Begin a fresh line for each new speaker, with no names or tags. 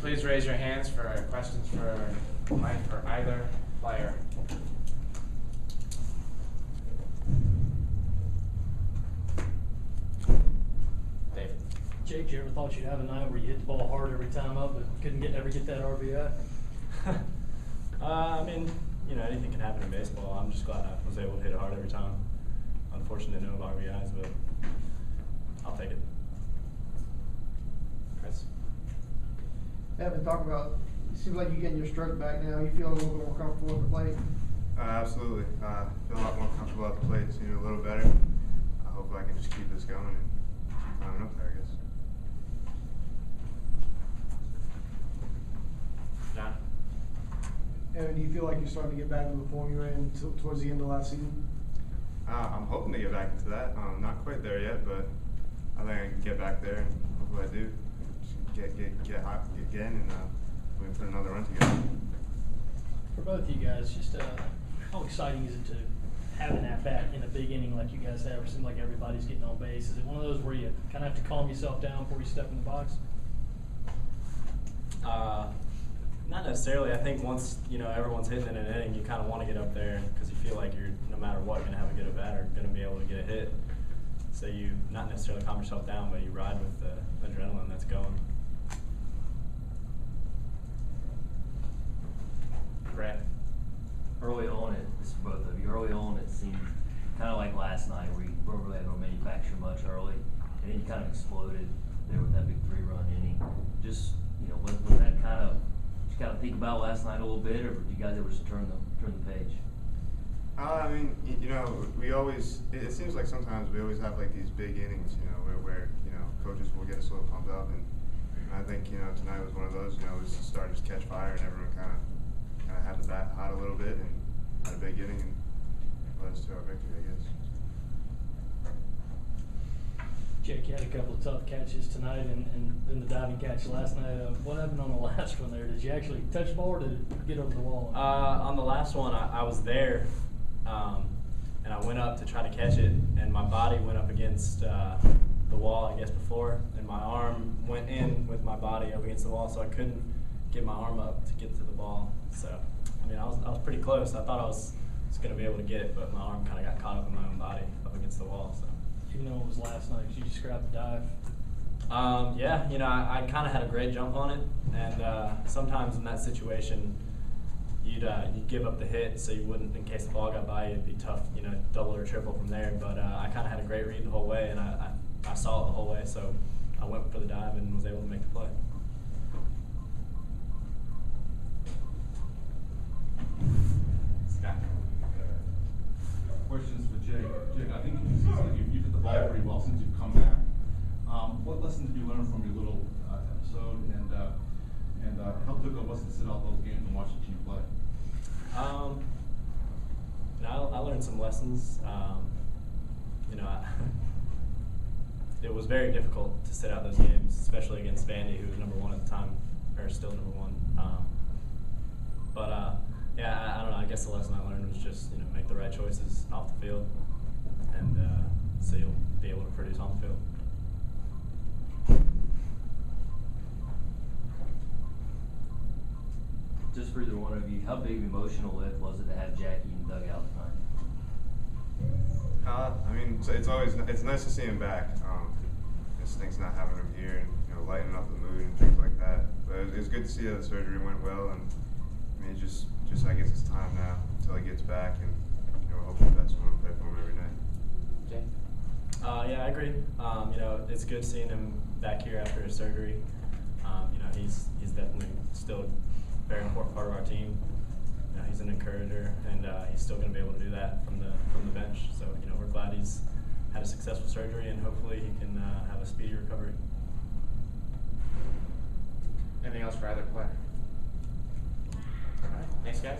Please raise your hands for questions for Mike or either player. David.
Jake, you ever thought you'd have a night where you hit the ball hard every time up, but couldn't ever get that RBI?
I mean, you know, anything can happen in baseball. I'm just glad I was able to hit it hard every time. Unfortunately, no RBIs, but I'll take it.
Chris.
Evan, talk about, it seems like you're getting your stroke back now. You feel a little bit more comfortable at the plate?
Absolutely. I feel a lot more comfortable at the plate, a little better. I hope I can just keep this going and keep climbing up there, I guess.
John.
Evan, do you feel like you're starting to get back to the form you were in towards the end of last season?
I'm hoping to get back into that. Not quite there yet, but I think I can get back there, and hopefully I do. Just get hot again, and we can put another run together.
For both of you guys, just how exciting is it to have an at-bat in a big inning like you guys have? It seems like everybody's getting on base. Is it one of those where you kind of have to calm yourself down before you step in the box?
Not necessarily. I think once everyone's hitting in an inning, you kind of want to get up there because you feel like you're, no matter what, going to have a good at bat or going to be able to get a hit. So you not necessarily calm yourself down, but you ride with the adrenaline that's going.
Brad.
Early on, this is both of you. Early on, it seemed kind of like last night, where you weren't really able to manufacture much early, and then you kind of exploded there with that big 3-run inning. Just was that kind of, did you kind of think about last night a little bit, or did you guys ever turn the page?
I mean, we always, it seems like sometimes we always have like these big innings, where coaches will get us a little pumped up, and I think, tonight was one of those, it was to start to catch fire, and everyone kind of had the bat hot a little bit, and had a big inning, and led us to our victory, I guess.
Jake, you had a couple of tough catches tonight, and then the diving catch last night. What happened on the last one there? Did you actually touch the ball, or did it get over the wall?
On the last one, I was there, and I went up to try to catch it, and my body went up against the wall, I guess, before, and my arm went in with my body up against the wall, so I couldn't get my arm up to get to the ball. So, I mean, I was pretty close. I thought I was going to be able to get it, but my arm kind of got caught up in my own body up against the wall. So.
Even though it was last night, did you just grab the dive?
Yeah, I kind of had a great jump on it, and sometimes in that situation, you'd give up the hit so you wouldn't, in case the ball got by you, it'd be tough, double or triple from there. But I kind of had a great read the whole way, and I saw it the whole way, so I went for the dive and was able to make the play.
Scott.
Questions for Jake. Jake, I think you've hit the ball pretty well since you've come back. What lessons did you learn from your little episode, and how difficult was it to sit out those games and watch the team play?
I learned some lessons. It was very difficult to sit out those games, especially against Vandy, who was #1 at the time, or still #1. Yeah, I don't know. I guess the lesson I learned was just make the right choices off the field, and so you'll be able to produce on the field.
Just for either one of you, how big of an emotional lift was it to have Jackie in the dugout tonight?
I mean, it's nice to see him back. It stinks not having him here, and lightening up the mood and things like that. But it was good to see that the surgery went well, and I mean, just I guess it's time now until he gets back, and hopefully that's when we play for him every night.
Jake.
Yeah, I agree. It's good seeing him back here after his surgery. He's definitely still a very important part of our team. He's an encourager, and he's still going to be able to do that from the bench. So we're glad he's had a successful surgery, and hopefully he can have a speedy recovery.
Anything else for either player? All right. Thanks, guys.